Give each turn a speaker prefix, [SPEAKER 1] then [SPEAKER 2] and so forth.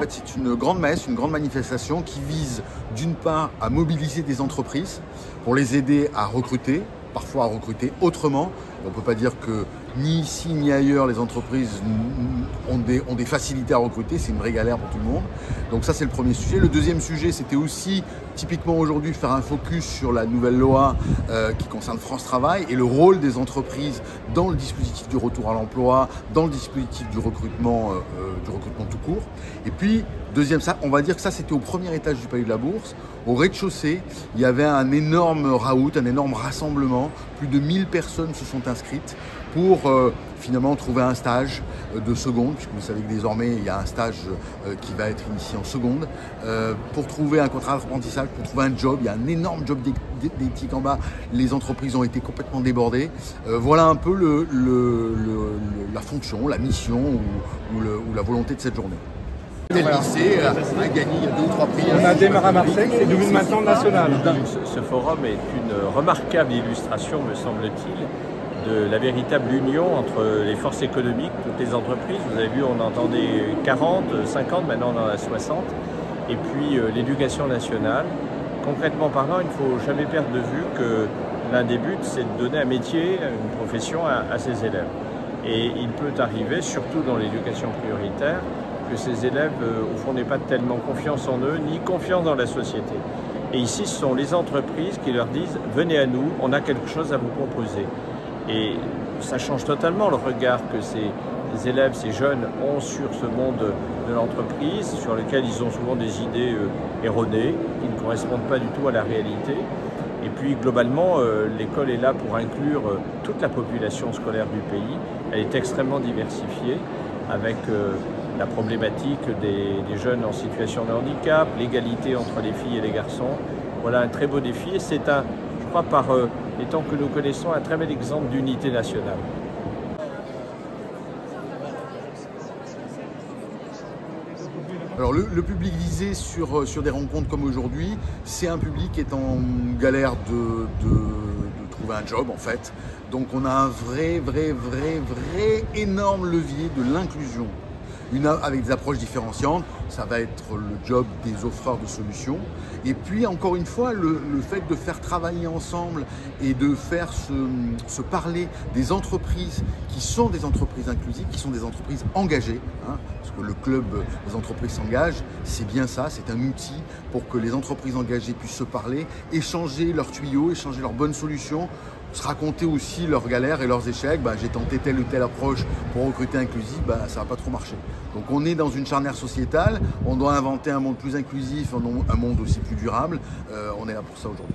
[SPEAKER 1] C'est une grande messe, une grande manifestation qui vise d'une part à mobiliser des entreprises pour les aider à recruter, parfois à recruter autrement. On ne peut pas dire que ni ici ni ailleurs les entreprises ont des facilités à recruter, c'est une vraie galère pour tout le monde. Donc ça c'est le premier sujet. Le deuxième sujet c'était aussi typiquement aujourd'hui faire un focus sur la nouvelle loi qui concerne France Travail et le rôle des entreprises dans le dispositif du retour à l'emploi, dans le dispositif du recrutement tout court. Et puis deuxième, on va dire que ça c'était au premier étage du Palais de la Bourse. Au rez-de-chaussée, il y avait un énorme raout, un énorme rassemblement. Plus de 1000 personnes se sont inscrites pour finalement trouver un stage de seconde, puisque vous savez que désormais il y a un stage qui va être initié en seconde, pour trouver un contrat d'apprentissage, pour trouver un job. Il y a un énorme job d'éthique en bas. Les entreprises ont été complètement débordées. Voilà un peu la fonction, la mission ou la volonté de cette journée. Le lycée a gagné 2 ou 3 prix.
[SPEAKER 2] On a démarré à Marseille, c'est devenu maintenant national.
[SPEAKER 3] Ce forum est une remarquable illustration, me semble-t-il, de la véritable union entre les forces économiques, toutes les entreprises. Vous avez vu, on entendait 40, 50, maintenant on en a 60. Et puis l'éducation nationale. Concrètement parlant, il ne faut jamais perdre de vue que l'un des buts, c'est de donner un métier, une profession à ses élèves. Et il peut arriver, surtout dans l'éducation prioritaire, que ces élèves, au fond, n'aient pas tellement confiance en eux, ni confiance dans la société. Et ici, ce sont les entreprises qui leur disent « Venez à nous, on a quelque chose à vous proposer ». Et ça change totalement le regard que ces élèves, ces jeunes ont sur ce monde de l'entreprise, sur lequel ils ont souvent des idées erronées, qui ne correspondent pas du tout à la réalité. Et puis globalement, l'école est là pour inclure toute la population scolaire du pays. Elle est extrêmement diversifiée, avec la problématique des jeunes en situation de handicap, l'égalité entre les filles et les garçons. Voilà un très beau défi et c'est je crois par les temps que nous connaissons, un très bel exemple d'unité nationale.
[SPEAKER 1] Alors le public visé sur des rencontres comme aujourd'hui, c'est un public qui est en galère de trouver un job en fait. Donc on a un vrai énorme levier de l'inclusion. Avec des approches différenciantes, ça va être le job des offreurs de solutions. Et puis, encore une fois, le fait de faire travailler ensemble et de faire se parler des entreprises qui sont des entreprises inclusives, qui sont des entreprises engagées, hein, parce que le club des entreprises s'engage, c'est bien ça, c'est un outil pour que les entreprises engagées puissent se parler, échanger leurs tuyaux, échanger leurs bonnes solutions, se raconter aussi leurs galères et leurs échecs. J'ai tenté telle ou telle approche pour recruter inclusif, ça n'a pas trop marché. Donc on est dans une charnière sociétale, on doit inventer un monde plus inclusif, un monde aussi plus durable. On est là pour ça aujourd'hui.